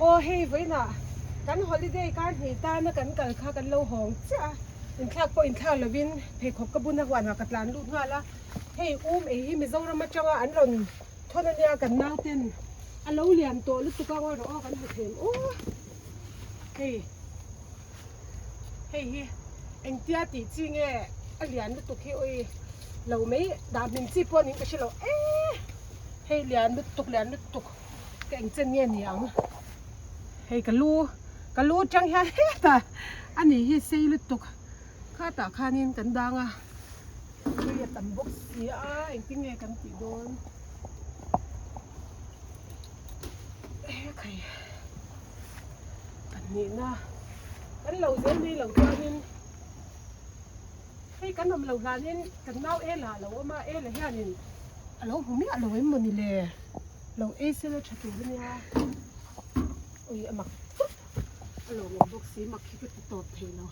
ô hey với nè cắn holiday cắn thì ta nó cắn cắn khá cắn lâu hồng chả in khác po in khác là viên phải khóc cái bún hàng hà cắt lán luôn là hey ấy mình dâu ra mắt cho anh rồi thôi anh ya cắn nào tên anh lâu liền tổ lúc tụi con ngồi đó cắn hụt thêm ô hey hey anh tia tí chi nghe anh liền lúc tụi kia ơi lâu mấy đạp mình chỉ po những cái gì lâu hey liền lúc tụi cái anh chân nghe nhàng hey cái lu chẳng hay hết à anh ấy hi xây lúc tụi khá tạ khá nên cắn đang à bây giờ tầm bốc xí anh tiếng nghe cắn chỉ đốn cái cắn nhìn à cắn lẩu dễ đi lẩu cho nên hay cắn nằm lẩu là nên cắn nào là lẩu mà là ha nên lẩu không biết lẩu em mình lề lẩu sẽ là chặt tủ bên nhà ôi mặc lẩu bốc xí mặc khi cái tọt thì nó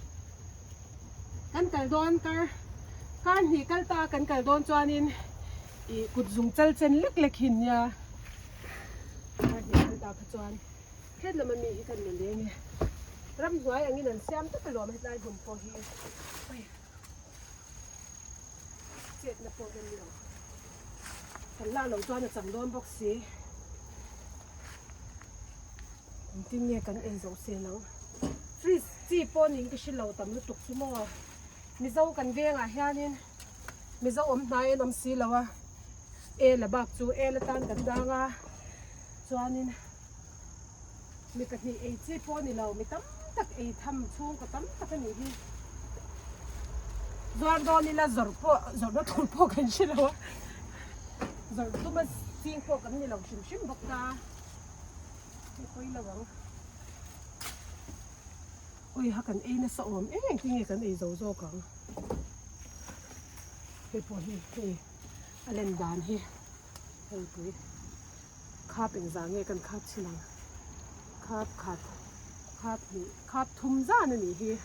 cắn cải đòn cắn thì cắn ta cắn cải đòn cho nên cụt dùng chân lek hình nha cắn thì cắn ta cho anh hết là mình nghĩ cần mình lấy nghe rắm gói anh ấy xem tất cả lò mình lại dùng phô hi chết là phô cái nhiều thành la lẩu cho nó chẳng đòn bốc xí tin nghe cắn em dấu xe lắm freeze chỉ po những cái xí lẩu tầm nó tục xí mò mi dâu cần về à ha nên mi dâu nay em xí lẩu à là bạc chú là tan cần đang à cho nên mi cái gì chỉ po này lẩu mi tắm tắc thăm chuông cái tắm tắc cái này đi doan đó này là giọt nó thổi po cái xí lẩu giọt tụi mình xin po cái này lẩu xìm bọc ta coi là vâng ôi ha cần nó sợ ốm anh kinh nghiệm cần dấu dô cần cái bộ hi lên đàn hi hay bụi khắp hình dáng nghe cần khắp chi năng khắp thum ra nữa nhỉ hi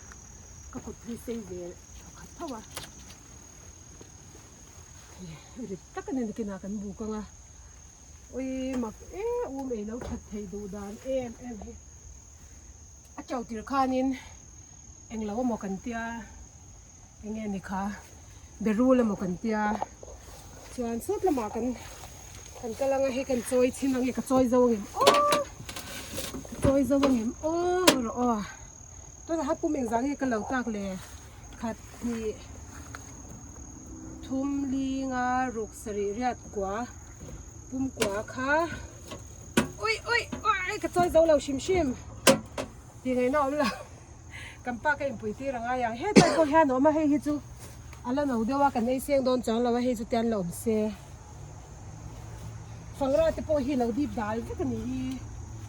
các cột thi xây về khắp thâu à thì tất cả những cái nào cần bù con à ôi mặc ấy nấu thật thầy đồ đàn em hi cháu tiệt khan in anh lâu một cần tia anh nghe này khá beru là một cần tia chuan suốt là mà cần cái là hay cần trôi xin là cái trôi dâu nghỉ trôi dâu nghỉ rồi tôi là hát bún mình dáng cái lẩu tạc lệ khát thì thum li nga rục sari riat quá bún quá khá ôi cái trôi dâu lẩu xìm thì ngày nào là cầm pa cái bụi tì rằng ai hết tại có hết nó mà hay hết chú ala nấu đềuว่ากันไอ้เสียงโดนจังแล้วว่าให้จุดเตียนหลงเสียฟังราที่พอเห็นเราดีดายก็กันนี่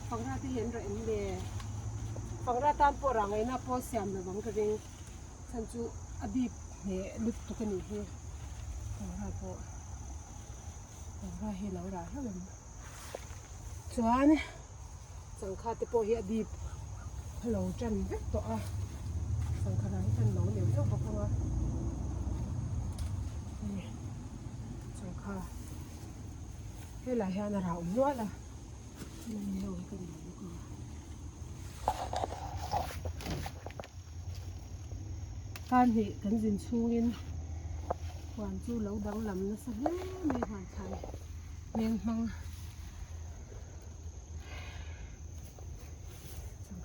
ฟังราที่เห็นเราเอ็นเล่ฟังราตามพอรังไอ้น่าพอเสียมเลยบางกระดิ่งฉันจูอดีตเนี่ยลุกตุกันนี่ฟังราพอฟังราเห็นเราได้เท่านั้นส่วนสังขารที่พอเห็นอดีตเราจันเด็กตัวสังขารจันเราเดี๋ยวเจ้าบอกว่าสังขารให้หลายอย่างเราล้วนละนี่เรากันดีกว่าการเหตุกันสินชูเงินหวานจูเราดังลำนะสักไม่หวานไทยเมียงมัง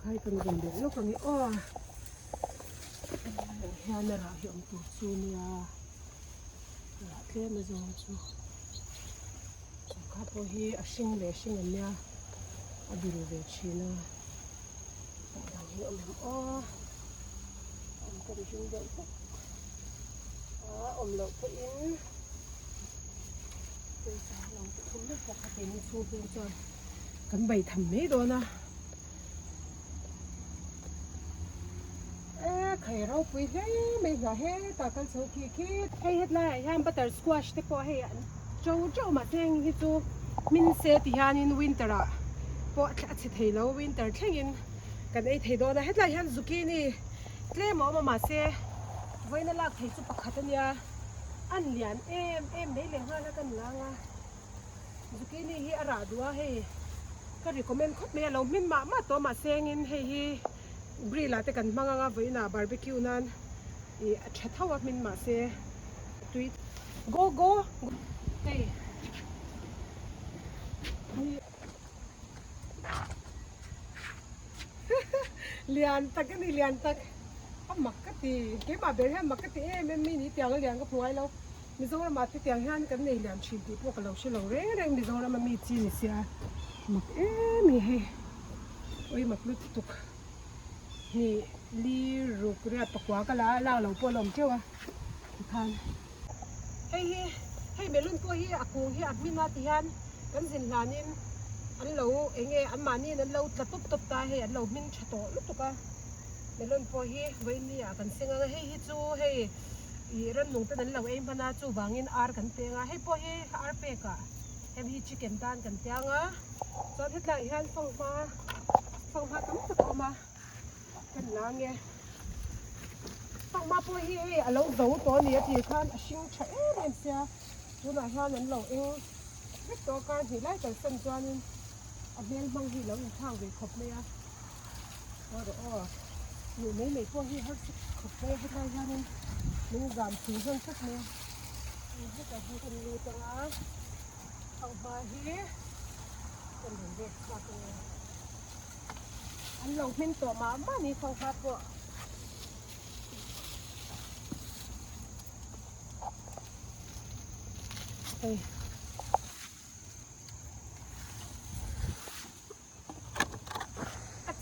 ใครเป็นคนเด็กลูกคนนี้อ้อเฮียน่ารักเหี่ยมตัวซูเนี่ยเท่ไม่จงจูข้าพอฮีอาชิงเลยชิงอันเนี้ยอดีตเวชีนะแต่เหี่ยมอ้ออมกันจุงเด็กอมเหลาไปอินเป็นสาวเราทุ่มด้วยปกติมันซูเป็นจอยกันใบทำไม่โดนนะไข่เราปุยเฮ้ไม่เหรอเฮ้ตากันโซคีคิดให้เฮ็ดไรยามบัตเตอร์สควอชที่พอให้โจมาเทงฮิจูมินเซติฮานินวินเตอร์อะพออาทิตย์ให้เราวินเตอร์เทงินกันไอ้เทโดนะเฮ็ดไรฮันซุกี้นี่เล่หมอมาเซไว้นั่นละเทจุปักขัดเนี่ยอันเลียนเอ็มได้เลี้ยงห้าแล้วกันละงะซุกี้นี่ฮิอาราดัวให้ cái recommend khóc mẹ lâu min mà to mà sengin hei bri la te kan manga nga voina barbecue nan I chathawa min ma se tui go hey lian tak ni lian tak makati ke ma ber ha makati em mi ni tiang lian ka phuai lo mi zo ma ti tiang han kan nei lian chin ti po ka lo shi lo re re mi zo ma mi chi ni sia mak mi he oi mak lu tuk ni li ru kria pakwa ka la lo po lom chewa than hey melun po hi akung hi admin na ti han kan zin lanin an lo enge an mani an lo tatup ta he an lo min chato lu tuka melon po hi voini a kan singa hei hi chu hei I ran nung ta nan lo em bana chu wangin ar kan te nga hei po hi ar pe ka em hi chicken dan kan tia nga chon het lai han phong ma tam ta ma kan la nge phong ma po hi a lo zo to ni ti khan a sing cha em sia chu na han an lo eng het to ka hi lai kan san chuanin a mel mang hi lo thang ve khop me a nhiều mấy cô hi hết khóc đây hết lai ra nên mình giảm phí hơn chút nữa hết cả hai con lưu tăng á không phải hi cần phải về qua cái anh lòng mình tổ mà đi không phát vợ đây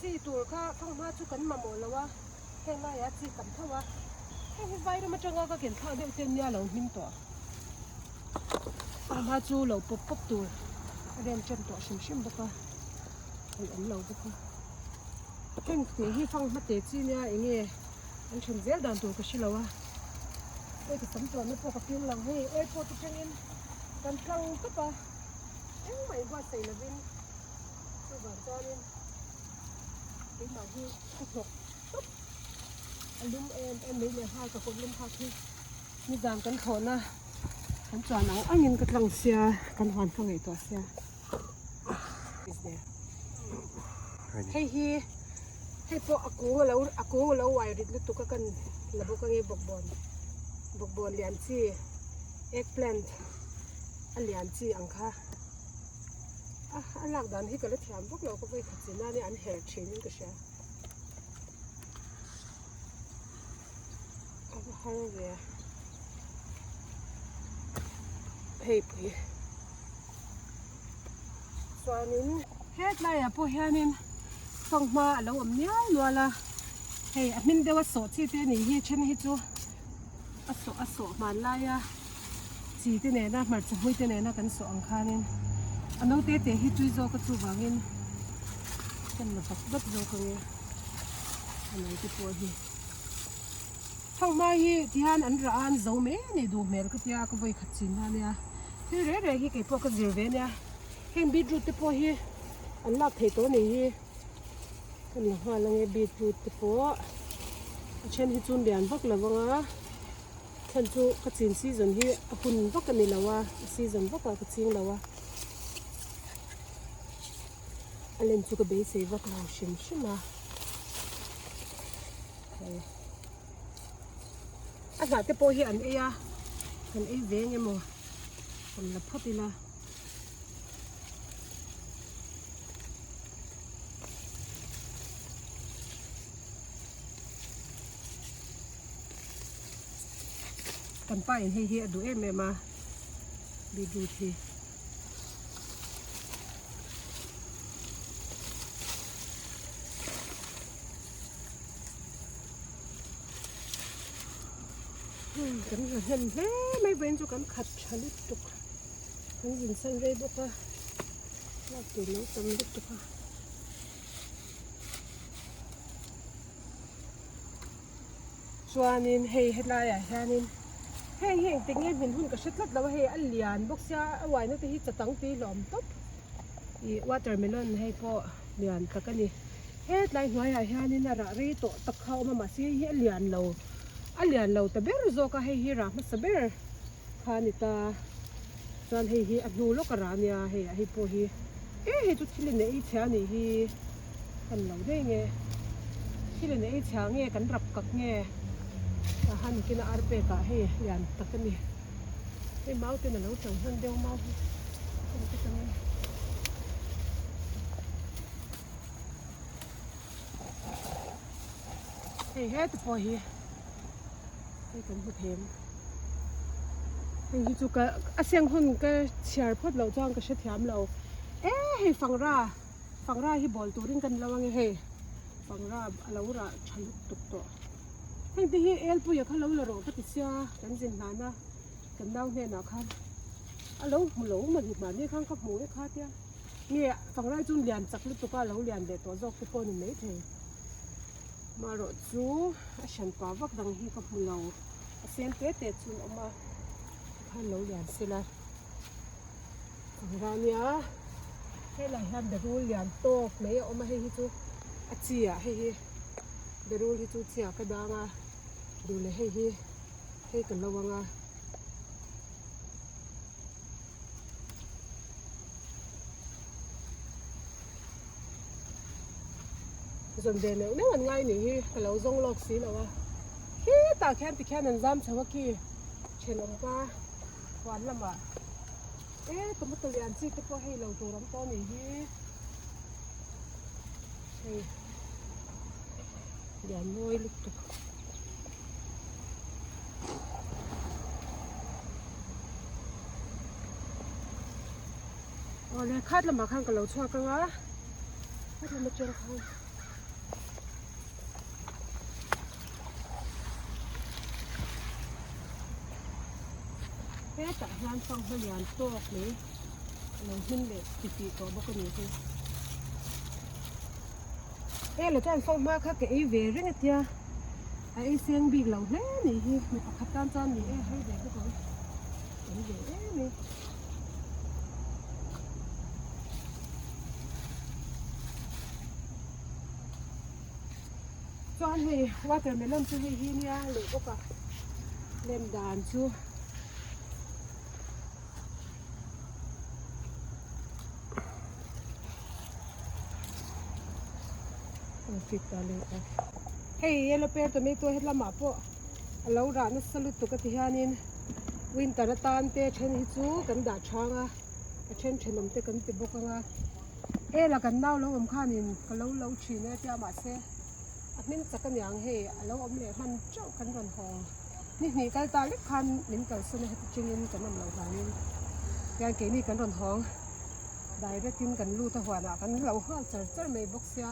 chị tuổi cả phong hoa chú cấn mà mồi là wa cái này á chị cấn thâu wa cái vai đó mà trong cái kiện thâu đều trên nhà lẩu min to phong hoa chú lẩu bốc tuổi đem chân to sim bốc cái ấn lẩu bốc cái hi phong mất để chi nha anh nghe anh chọn dễ đàn tuổi cái gì lẩu cái sắm tuổi nó bốc cái tiếng lẩu hay bốc cái chân in cần căng tất cả em mày qua xây là bên tôi bảo cho nên cái màu hi cục anh đúng em mấy người hai cả cục lên hai khi như giảm cắn thốn à cắn tròn nắng anh nhìn cái lăng xe cắn hoàn phong ngày tỏa xe hay po ako lâu hoài rồi lúc tôi cần là bốc cái bọc bòn liền chi eggplant anh liền chi ăn kha anh lạc đàn hi cái lúc làm bốc lâu có phải thật gì na nên anh hẹn chín cái xe hay về hey bui xoanin hết lại à po hianin phong ma lâu ẩm nhá luôn là hey mình đều sổ chi thế này hi chân hi chu sổ mà lại à chi thế này na mà chụp thế này na cần sổ ăn khanin anh ông tết hi chui zo cái chu wangin kan na bắt zo ko nge anh ấy cái po hi phong ma hi thì han an ra an zo me ni du mel ka tia ko voi khatsin ha nia hi re hi cái po ka zir ve nia hen beetroot te po hi an lak thei to nei hi kan la ha lang e beetroot te po chen hi chun lian vak lawanga than chu ka chin season hi a hun vak ani lawa season vak ka ching lawa alen chu ka be se vak law shim a anh cái po hi an e a kan e ve nge mo kan la phatila kan pa in hi adu em ma bi du thi kan hen he mai ven chu kan khat chali tuk kan jin san re do ka la tu no tam ri tuk ka chuanin hei helai a hianin hei tinge min hun ka hretlat lo hei alian boxia awai na te hi chatang ti lom top I watermelon hei po lian takani het lai hnuai a hianin ara ri to tak khau ma si hi alian lo ta ber zo ka hei hi ra ma saber khani ta chan hei hi anu lo ka ra nia hei po hi ê chút thì lên ấy chiah này hi cần lâu đây nghe thì lên ấy chiah nghe cần rập cặc nghe han kia là arpe cả hay liền tất cái này cái máu tên là lâu trồng hơn đeo máu hey hết rồi hi cái cần hút thêm thì chú cái xem hơn cái chiah phốt lâu trong cái sẽ thiam lâu ê phẳng ra hi bol tu ring kan lawang he phẳng ra lâu ra chăn tục to thằng tí hi el pu ya khá lâu là rồi cái xia cái gì nana cái đau nghe nào khăn lâu mà thì mà đi khăn cấp mũi khá tia nghe phẳng ra chung liền chắc lúc tụi lâu liền để tổ dọc cái con này thế mà rồi chú sản phẩm vắt đằng hi cấp mũi lâu xem tết chú mà khá lâu liền xí là phẳng ra nhá hay là han để rul liền to mấy ông mà hay chú chiah hay để rul hi chú chiah cái đó ngaดูเลยให้กันระวังอ่ะส่วนเด่นเนี่ยนี่มันง่ายนี่กันเราส่งลอกสีแล้ววะตาแค่ติแค่นั้นซ้ำเฉพาะกี้เช่นองค์ป้าหวานละมาตัวมันตัวเรียนสิก็พอให้เราตัวน้ำต้นนี่เรียนน้อยลูกตัวเลยคาดละมาข้างกับเราชอบกันวะคาดละมาจงข้างแต่งานฟังพยานตัวนี้เราหินเด็กตีตัวบุกนี้สิเราจะฟังมากค่ะกับเวรเนี่ยเดียเสียงบีเราแน่นี่มีปากขัดตานนี่ให้เด็กทุกคนเวรนี่จอนให้ว่าแต่ไม่เริ่มจะให้เนี่ยหรือก็เล่นด่านชูฟิตอะไรกันเฮ้ยเราเปิดตัวนี้ตัวเห็ดละหมาปะเราร้านสลุดตุกติฮานินวินตระตานเตเชนฮิจูกันด่าช้างอ่ะเชนนมเตกันติบุกอ่ะละกันน่าเราข้านินก็เราชีเนี่ยจะมาเซ่มิ้นจะกันอย่างเฮเราอมเล่มันเจ้ากันรันหองนี่กันตาเล็กคันมิ้นกันสนให้จริงๆกันนำเราทางนี้การเกี่ยนี่กันรันหองได้ได้กินกันลู่ตะหัวหน้ากันเราห้าจะไม่บกเสีย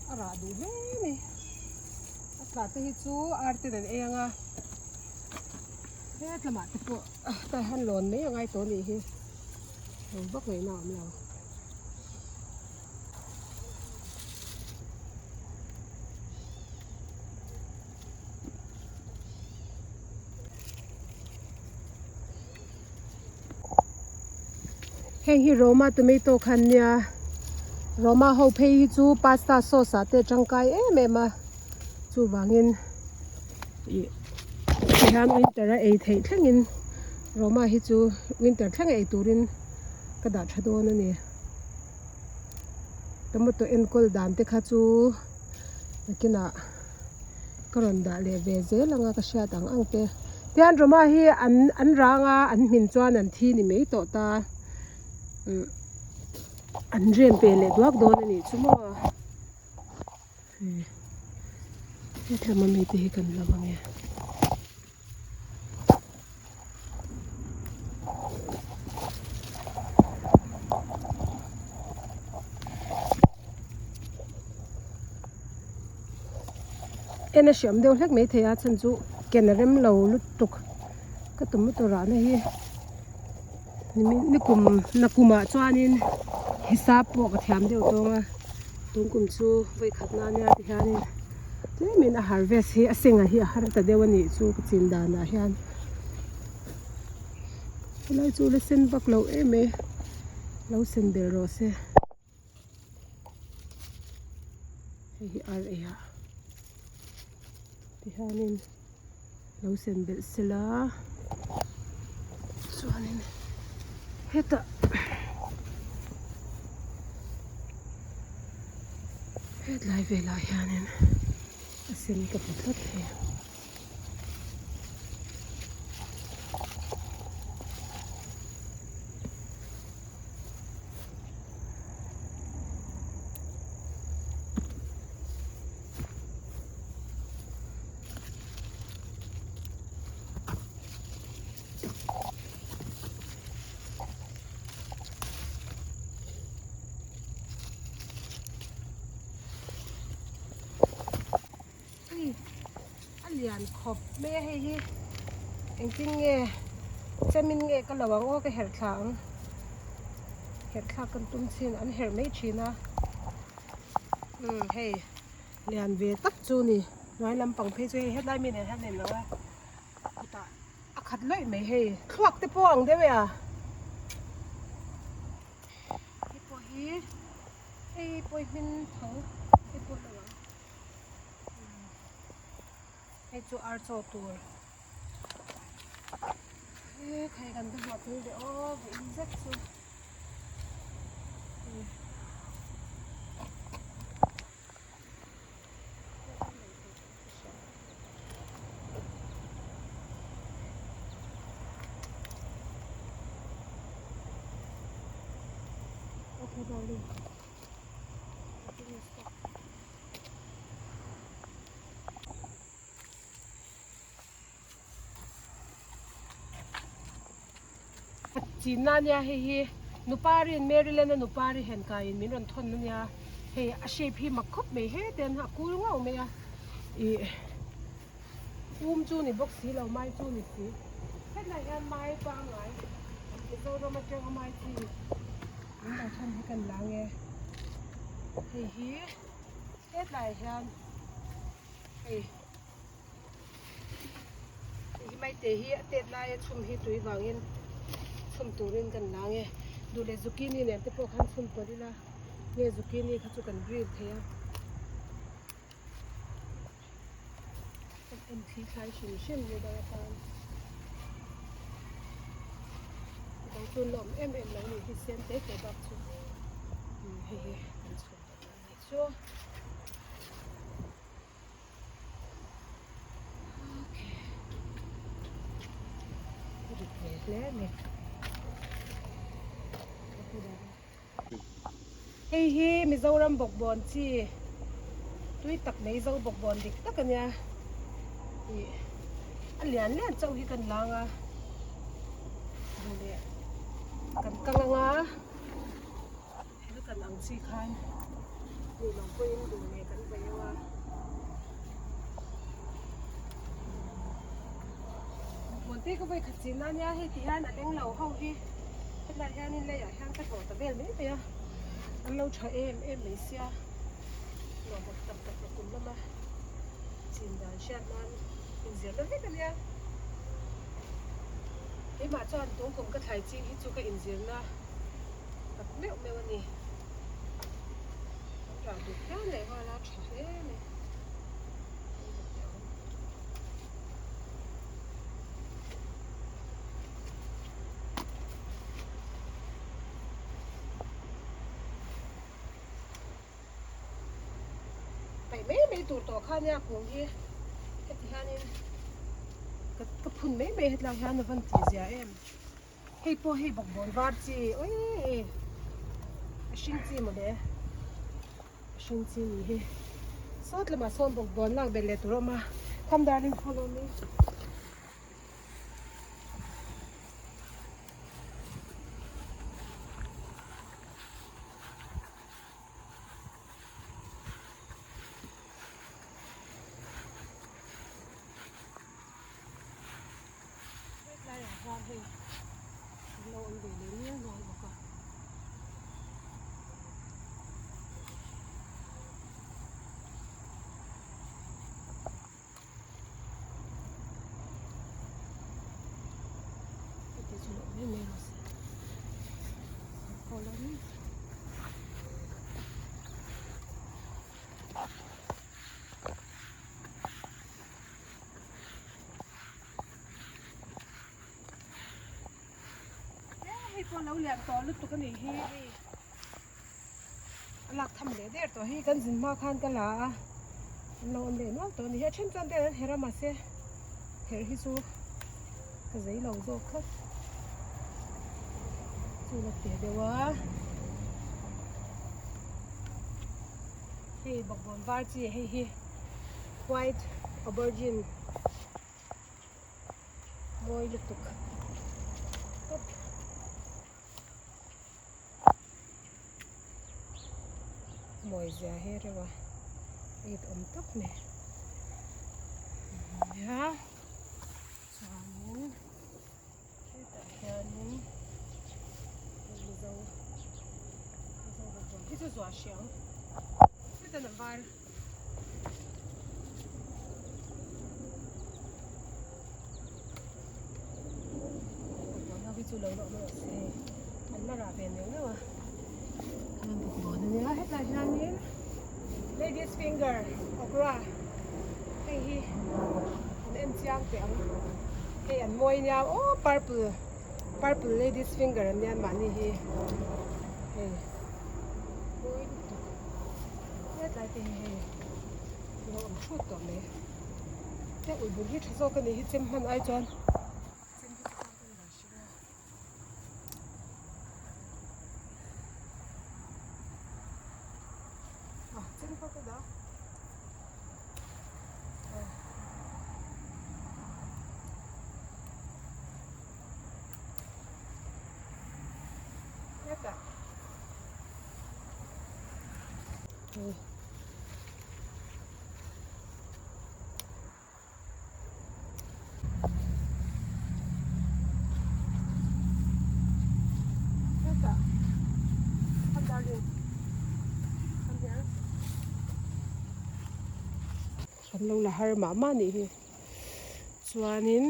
อะไรดูนี่อากาศที่จูอาร์ติเดนเองอ่ะละหมาดพวกแต่หันหล่นไม่ยังไงตัวนี้เราบกเลยหนามเราแห้งฮิโรมาตัวไม่โตคันเนี่ยโรมาเขาเพย์จูพาสต้าซอสเตจังไกแม่มาจูวางินที่ฮันวินเตอร์เอเททั้งงินโรมาฮิจูวินเตอร์ทั้งตูรินกระดาษชะโดนนี่แต่เมื่อตัวเอ็นกอลดันเตขาจูกินกรอนดาเลเวเซลังกระชาตังอังเตที่อันโรมาฮิอันรางอันมินจวนอันที่นี่ไม่โตตาอันเรียนเป็นเลยดวกโดนนี่ชั่วโมงนี่ทำมันไม่ตีกันแล้วมั้งเนี่ยน่ะเชื่อมเดียวเล็กไม่เทียฉันจูแกนเริ่มเราลุกตุกก็ตุ้มตัวร้านนี่นี่กลุ่มนักกุมจวนินฮิซาปอกแถมเดียวตรงกลุ่มจูไว้ขัดนาเนี่ยที่ฮานี่นี่มีอาหารเวสฮีเซ็งอ่ะฮีอาหารแต่เดี๋ยววันนี้จูก็จินดานะฮะเราจูเลเซนบักเราเราเซนเบลโรเซ่ฮีอาร์เอฮะที่ฮานี่เราเซนเบลเซลาจวนินเฮต Thlai vela hianin a sen ka pu thot he lian khop me he hi engking nge chamin nge ka lawang o ka her thlang kan tum chin an her me thina hey lian ve tak chu ni noi lampang phe chu he lai mi ne han ne lawa ta a khat loi me he khwak te po ang de we a hi po hi hey po min tho hi po lawa hay chú ar cho tour khai gần cái hộp như vậy ô bị rất xui ok rồi đi chín na nha hi nupari in Maryland nupari hen ka in min ron thon na nha he a shape hi makhop me he ten ha kul ngau me ya I chu ni box hi lo mai chu ni si hết này hen mai pa ngai ke zo ro ma chang mai chi min da chan hi kan la nge hi hết này hen hey mai te hi te lai chum hi tui wangin chum turin kan la nge du le zucchini ne te po khan chum to dila nge zucchini kha chu kan grill thea em thi khai shin ni da tan dang chu lom em la ni hi sen te te bak chu he kan chu ni chu okay le ne hey hi Mizoram bok bon chi tui tak nei zo bok bon dik tak ania I alian lian chau hi kan langa dole kan kalanga he kan ang chi khan ni long ko in du ne kan bayawa bon te ko bai khatchin na nya he ti han aleng lo ho hi la hianin le ya hang ka tho ta bel me pe ya an lo tha em me sia lo bok tam tak kum lama chin dan shat man in zer lo he kan ya he ma chan tong kum ka thai chi hi chu ka in zer na tak me ani ra du ya le wa la tha he me mấy tủ tỏ khăn nha cũng hi cái thì hanin cái phun mấy hết là han vẫn chỉ giá em hay po hay bọc bồn vắt chi ôi xin chi mà đấy xin chi nhỉ he sót là mà son bọc bồn lang bể lệ tụi mà tham darling follow me lâu anh về lấy miếng rồi bọc à cái chuyện này mới rồi còn lắm con lâu liền to lúc tụi cái này hi lạc thăm để để tôi hi cần dừng mà khan cái là lâu để nó tôi này trên chân để hết ra mà xe hết hi su cái giấy lâu rồi khất su là tiền đều á hey bọc bồn vai chi hey hi white aubergine môi lục tục mồi già hết rồi mà ít ấm tóc nè nhá xoắn cái tập chân dâu bọc bồn cái thứ giò xéo cái tên là vai chú lớn độ xe anh mà ra về nữa mà anh bực bội nữa hết lại ra nhé ladies finger okra hay hi anh em chiang tiếng hay anh môi nhau oh purple ladies finger anh em mà hi hey môi hết lại thì hey nó ẩm chút tỏ này thế ủi bún hít cho cái này hít xem hơn ai chọn kan long la har ma ni hi chuanin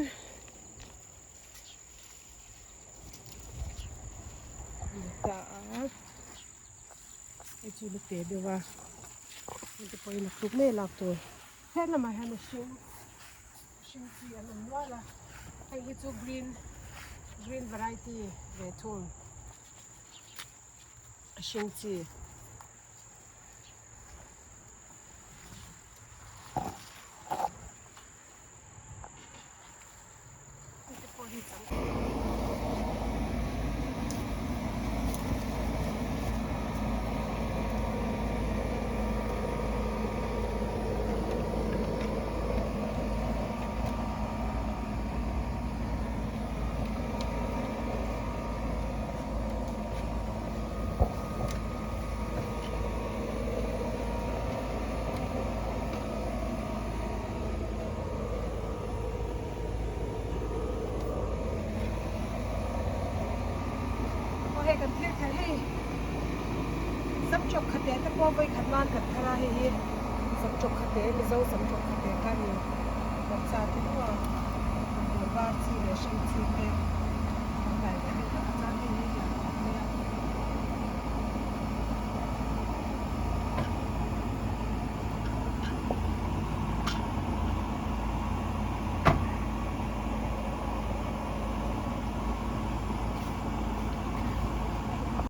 ta ai chu lu te dewa ni poi na tuk me lak to he na ma han shing ti an wala ai hi chu green variety ve thum shing tiกันเที่ยงไทยให้สับจกขัดเตะตะก้อไปขัดลานขัดทาราให้สับจกขัดเตะไปเจ้าสับจกขัดเตะกันอยู่แบบซาที่ว่า